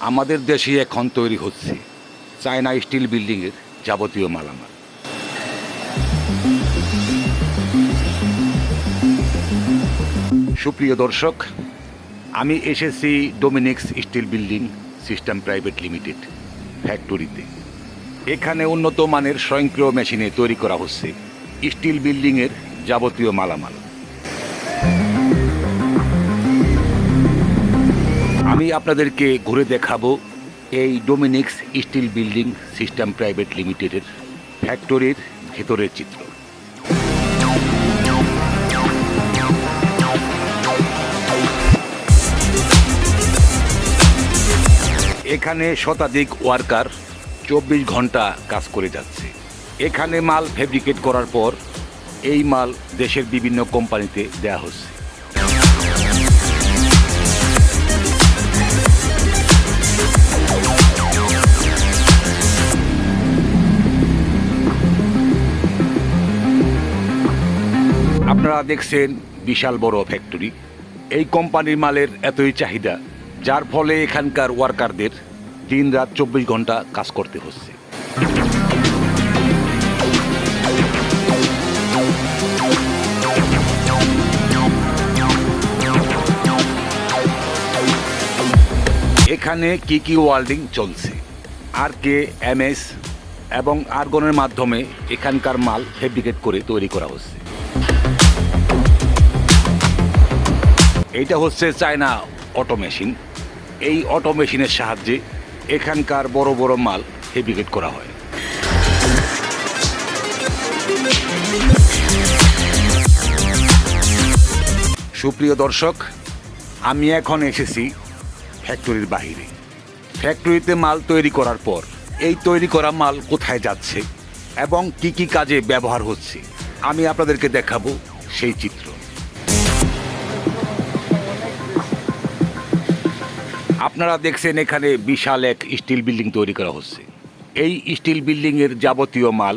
আমাদের দেশে এখন তৈরি হচ্ছে চায়না স্টিল বিল্ডিংয়ের যাবতীয় মালামাল। সুপ্রিয় দর্শক, আমি এসেছি Dominix steel building system private limited ফ্যাক্টরিতে। এখানে উন্নত মানের স্বয়ংক্রিয় মেশিনে তৈরি করা হচ্ছে স্টিল বিল্ডিংয়ের যাবতীয় মালামাল। আমি আপনাদেরকে ঘুরে দেখাবো এই ডোমিনিক্স স্টিল বিল্ডিং সিস্টেম প্রাইভেট লিমিটেডের ফ্যাক্টরির ভেতরের চিত্র। এখানে শতাধিক ওয়ার্কার 24 ঘন্টা কাজ করে যাচ্ছে। এখানে মাল ফেব্রিকেট করার পর এই মাল দেশের বিভিন্ন কোম্পানিতে দেয়া হচ্ছে। আপনারা দেখছেন বিশাল বড় ফ্যাক্টরি। এই কোম্পানির মালের এতই চাহিদা, যার ফলে এখানকার ওয়ার্কারদের দিন রাত 24 ঘন্টা কাজ করতে হচ্ছে। এখানে কি ওয়েল্ডিং চলছে, RKMS এবং আর্গনের মাধ্যমে এখানকার মাল ফেব্রিকেট করে তৈরি করা হচ্ছে। এইটা হচ্ছে চায়না অটো মেশিন। এই অটো মেশিনের সাহায্যে এখানকার বড় বড় মাল ফেব্রিকেট করা হয়। সুপ্রিয় দর্শক, আমি এখন এসেছি ফ্যাক্টরির বাইরে। ফ্যাক্টরিতে মাল তৈরি করার পর এই তৈরি করা মাল কোথায় যাচ্ছে এবং কি কাজে ব্যবহার হচ্ছে আমি আপনাদেরকে দেখাবো সেই চিত্র। আপনারা দেখছেন এখানে বিশাল এক স্টিল বিল্ডিং তৈরি করা হচ্ছে। এই স্টিল বিল্ডিংয়ের যাবতীয় মাল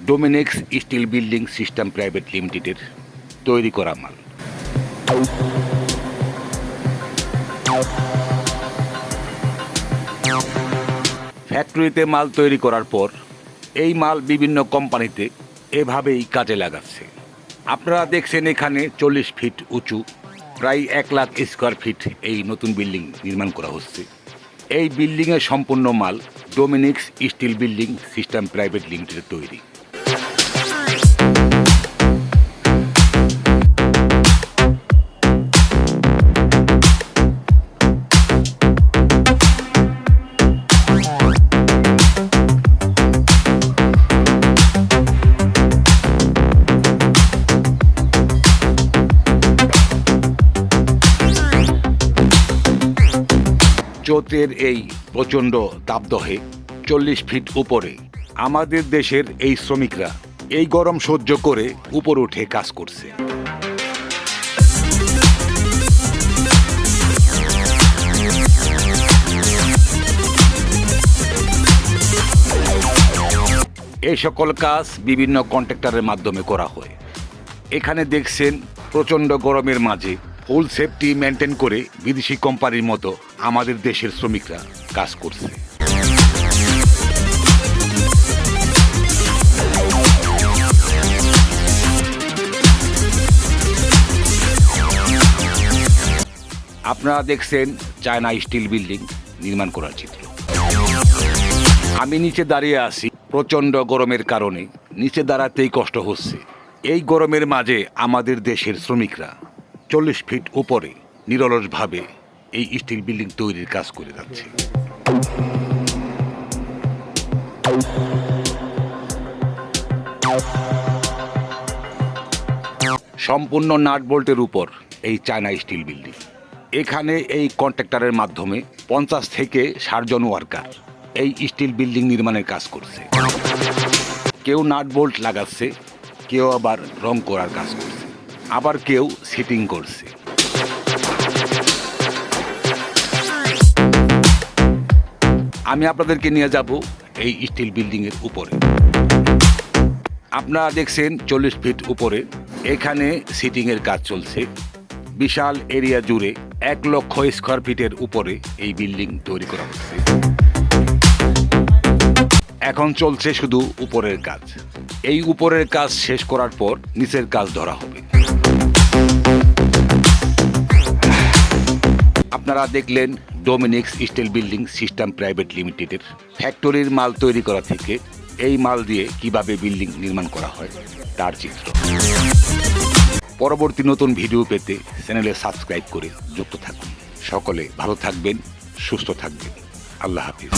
ডোমিনিক্স স্টিল বিল্ডিং সিস্টেম প্রাইভেট লিমিটেডের তৈরি করা মাল। ফ্যাক্টরিতে মাল তৈরি করার পর এই মাল বিভিন্ন কোম্পানিতে এভাবেই কাজে লাগাচ্ছে। আপনারা দেখছেন এখানে 40 ফিট উঁচু প্রায় 1 লাখ স্কোয়ার ফিট এই নতুন বিল্ডিং নির্মাণ করা হচ্ছে। এই বিল্ডিংয়ের সম্পূর্ণ মাল ডোমিনিক্স স্টিল বিল্ডিং সিস্টেম প্রাইভেট লিমিটেডের তৈরি। চৈত্রের এই প্রচণ্ড তাপদহে 40 ফিট উপরে আমাদের দেশের এই শ্রমিকরা এই গরম সহ্য করে উপরে উঠে কাজ করছে। এই সকল কাজ বিভিন্ন কন্ট্রাক্টরের মাধ্যমে করা হয়। এখানে দেখছেন প্রচণ্ড গরমের মাঝে ফুল সেফটি মেনটেন করে বিদেশি কোম্পানির মতো আমাদের দেশের শ্রমিকরা কাজ করছে। আপনারা দেখছেন চায়না স্টিল বিল্ডিং নির্মাণ করার চিত্র। আমি নিচে দাঁড়িয়ে আছি, প্রচণ্ড গরমের কারণে নিচে দাঁড়াতেই কষ্ট হচ্ছে। এই গরমের মাঝে আমাদের দেশের শ্রমিকরা 40 ফিট উপরে নিরলসভাবে এই স্টিল বিল্ডিং তৈরির কাজ করে যাচ্ছে। সম্পূর্ণ নাট বোল্টের উপর এই চায়না স্টিল বিল্ডিং। এখানে এই কন্ট্রাক্টরের মাধ্যমে 50 থেকে 60 জন ওয়ার্কার এই স্টিল বিল্ডিং নির্মাণের কাজ করছে। কেউ নাট বোল্ট লাগাচ্ছে, কেউ আবার রং করার কাজ করছে, আবার কেউ সিটিং করছে। আমি আপনাদেরকে নিয়ে যাব এই স্টিল বিল্ডিংয়ের উপরে। আপনারা দেখছেন 40 ফিট উপরে এখানে সিটিংয়ের কাজ চলছে। বিশাল এরিয়া জুড়ে 1,00,000 স্কোয়ার ফিটের উপরে এই বিল্ডিং তৈরি করা হচ্ছে। এখন চলছে শুধু উপরের কাজ। এই উপরের কাজ শেষ করার পর নিচের কাজ ধরা হবে। আপনারা দেখলেন ডোমিনিক্স স্টিল বিল্ডিং সিস্টেম প্রাইভেট লিমিটেডের ফ্যাক্টরির মাল তৈরি করা থেকে এই মাল দিয়ে কিভাবে বিল্ডিং নির্মাণ করা হয় তার চিত্র। পরবর্তী নতুন ভিডিও পেতে চ্যানেলে সাবস্ক্রাইব করে যুক্ত থাকুন। সকলে ভালো থাকবেন, সুস্থ থাকবেন। আল্লাহ হাফিজ।